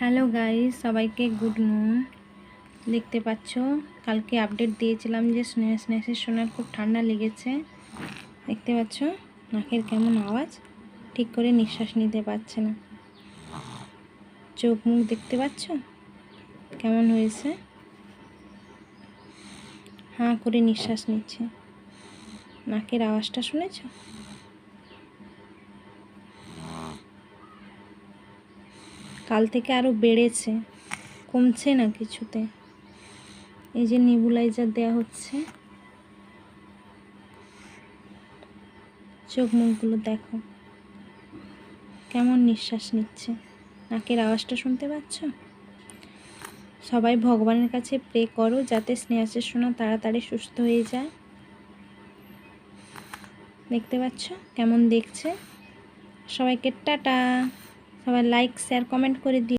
Hello guys, সবাইকে good নুন। দেখতে পাচ্ছ কালকে আপডেট দিয়েছিলাম যে স্নেহাসের সোনার খুব ঠান্ডা লেগেছে। দেখতে পাচ্ছ নাকের কেমন আওয়াজ, ঠিক করে নিঃশ্বাস নিতে পারছে না। চোখ মুখ দেখতে পাচ্ছ কেমন হয়েছে, হাঁ করে নিঃশ্বাস নিচ্ছে। নাকের আওয়াজটা শুনেছ? কাল থেকে আরও বেড়েছে, কমছে না কিছুতে। এই যে নেবুলাইজার দেওয়া হচ্ছে, চোখ মুখগুলো দেখো কেমন নিঃশ্বাস নিচ্ছে। নাকের আওয়াজটা শুনতে পাচ্ছ? সবাই ভগবানের কাছে প্রে করো যাতে স্নেহাসের সোনা তাড়াতাড়ি সুস্থ হয়ে যায়। দেখতে পাচ্ছ কেমন দেখছে। সবাইকে টাটা। সবাই লাইক শেয়ার কমেন্ট করে দিও।